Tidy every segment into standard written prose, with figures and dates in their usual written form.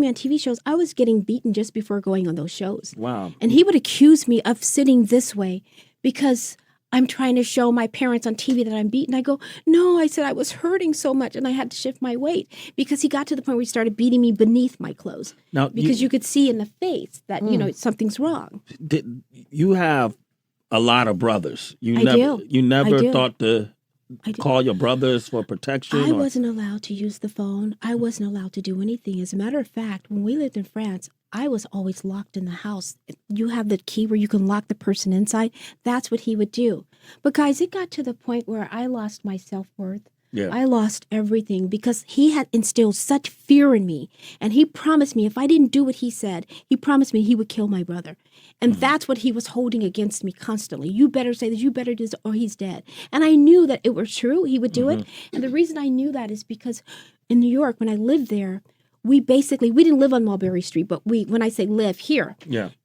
me on TV shows, I was getting beaten just before going on those shows. Wow. And he would accuse me of sitting this way because I'm trying to show my parents on TV that I'm beaten. I go, no, I said I was hurting so much and I had to shift my weight because he got to the point where he started beating me beneath my clothes. Now, because you could see in the face that, something's wrong. You have a lot of brothers. I do. You never I do. thought to call your brothers for protection? I wasn't allowed to use the phone. I wasn't allowed to do anything. As a matter of fact, when we lived in France, I was always locked in the house. You have the key where you can lock the person inside. That's what he would do. But guys, it got to the point where I lost my self-worth. Yeah. I lost everything because he had instilled such fear in me. And he promised me if I didn't do what he said, he promised me he would kill my brother. And that's what he was holding against me constantly. You better say this, you better do this, or he's dead. And I knew that it was true. He would do it. And the reason I knew that is because in New York, when I lived there, we didn't live on Mulberry Street, but when I say live here,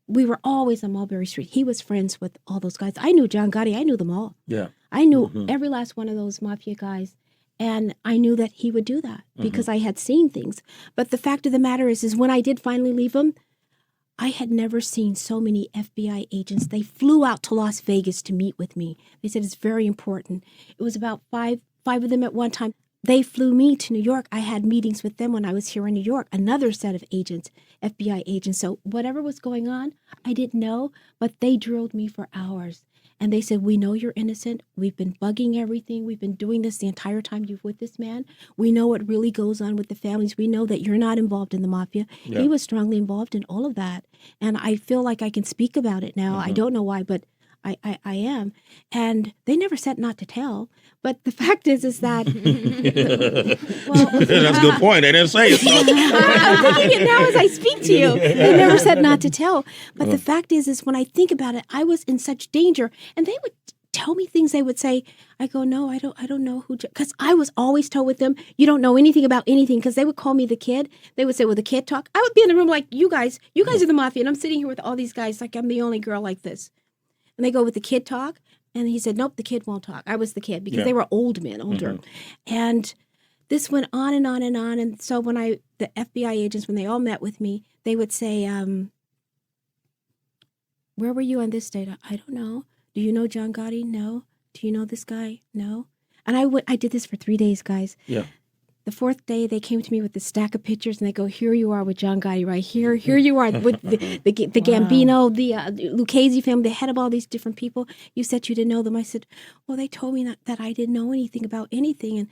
we were always on Mulberry Street. He was friends with all those guys. I knew John Gotti. I knew them all. Yeah. I knew every last one of those Mafia guys. And I knew that he would do that because I had seen things. But the fact of the matter is when I did finally leave him, I had never seen so many FBI agents. They flew out to Las Vegas to meet with me. They said it's very important. It was about five of them at one time. They flew me to New York. I had meetings with them when I was here in New York, another set of agents, FBI agents. So whatever was going on, I didn't know, but they drilled me for hours. And they said, we know you're innocent. We've been bugging everything. We've been doing this the entire time you're with this man. We know what really goes on with the families. We know that you're not involved in the mafia. Yeah. He was strongly involved in all of that. And I feel like I can speak about it now. I don't know why, but I am. And they never said not to tell. But the fact is that... That's a good point. They didn't say it. So. I'm thinking it now as I speak to you. They never said not to tell. But the fact is when I think about it, I was in such danger. And they would tell me things they would say. I go, no, I don't know who... Because I was always told with them, you don't know anything about anything. Because they would call me the kid. They would say, well, the kid talk. I would be in the room like, you guys are the mafia. And I'm sitting here with all these guys like I'm the only girl like this. And they go with the kid talk. And he said, nope, the kid won't talk. I was the kid because they were old men, older. And this went on and on and on. And so when the FBI agents, when they all met with me, they would say, where were you on this date? I don't know. Do you know John Gotti? No. Do you know this guy? No. And I did this for 3 days, guys. Yeah. The fourth day, they came to me with a stack of pictures, and they go, here you are with John Gotti right here. Here you are with the Gambino, the Lucchese family, the head of all these different people. You said you didn't know them. I said, well, they told me that I didn't know anything about anything,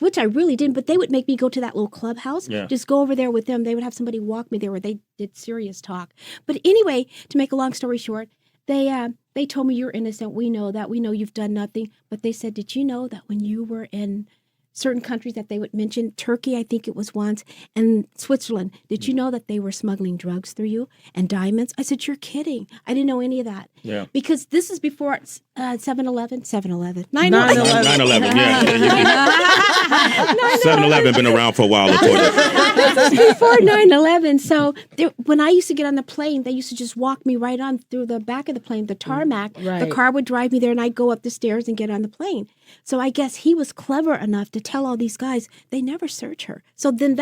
which I really didn't. But they would make me go to that little clubhouse, just go over there with them. They would have somebody walk me there where they did serious talk. But anyway, to make a long story short, they told me you're innocent. We know that. We know you've done nothing. But they said, did you know that when you were in certain countries that they would mention, Turkey, I think it was once, and Switzerland, did you know that they were smuggling drugs through you and diamonds? I said, you're kidding. I didn't know any of that. Yeah. Because this is before 7-Eleven, 9/11. 9/11, yeah. 7-Eleven been around for a while. This is before 9/11. So when I used to get on the plane, they used to just walk me right on through the back of the plane, the tarmac. Right. The car would drive me there, and I'd go up the stairs and get on the plane. So I guess he was clever enough to tell all these guys, they never search her. So then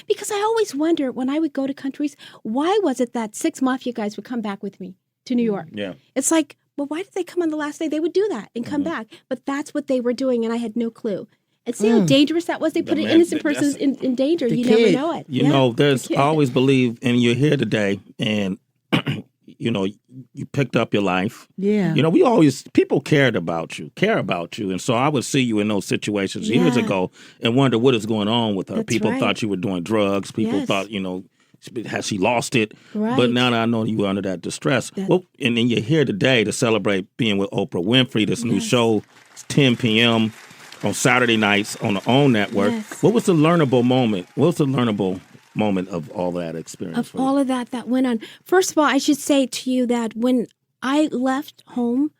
because I always wonder when I would go to countries, why was it that 6 mafia guys would come back with me to New York? Yeah. It's like, well, why did they come on the last day? They would do that and come back. But that's what they were doing, and I had no clue. And see how dangerous that was? They put an innocent person in danger. You never know it. You know, I always believe, and you're here today, and you picked up your life. Yeah. People care about you. And so I would see you in those situations years ago and wonder what is going on with her. People thought you were doing drugs. People thought, has she lost it? Right. But now that I know you were under that distress. And then you're here today to celebrate being with Oprah Winfrey, this new show. It's 10 p.m. on Saturday nights on the OWN network. Yes. What was the learnable moment? Moment of all that experience? Of all of that went on. First of all, I should say to you that when I left home,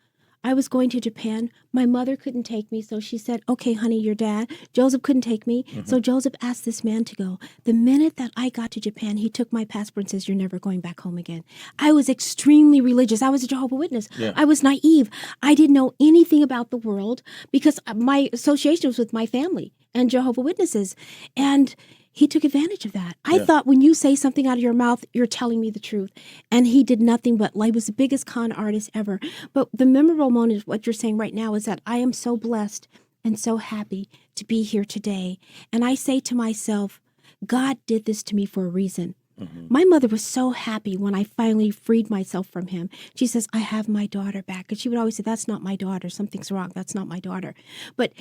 I was going to Japan. My mother couldn't take me, so she said, okay, honey, your dad. Joseph couldn't take me, so Joseph asked this man to go. The minute that I got to Japan, he took my passport and says, you're never going back home again. I was extremely religious. I was a Jehovah's Witness. Yeah. I was naive. I didn't know anything about the world because my association was with my family and Jehovah's Witnesses. And he took advantage of that. I thought when you say something out of your mouth, you're telling me the truth. And he did nothing but lie. He was the biggest con artist ever. But the memorable moment is what you're saying right now is that I am so blessed and so happy to be here today. And I say to myself, God did this to me for a reason. Mm-hmm. My mother was so happy when I finally freed myself from him. She says, I have my daughter back. And she would always say, that's not my daughter. Something's wrong. That's not my daughter. But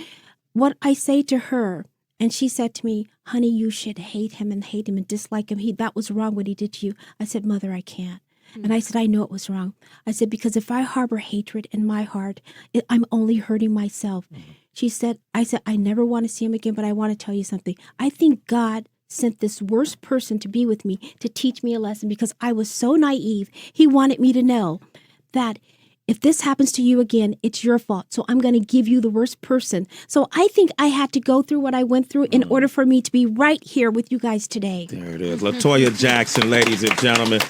what I say to her, and she said to me, honey, you should hate him and dislike him. That was wrong what he did to you. I said, Mother, I can't. Mm-hmm. And I said, I know it was wrong. I said, because if I harbor hatred in my heart, I'm only hurting myself. Mm-hmm. I said, I never want to see him again, but I want to tell you something. I think God sent this worst person to be with me to teach me a lesson because I was so naive. He wanted me to know that if this happens to you again, it's your fault. So I'm going to give you the worst person. So I think I had to go through what I went through in order for me to be right here with you guys today. There it is. LaToya Jackson, ladies and gentlemen.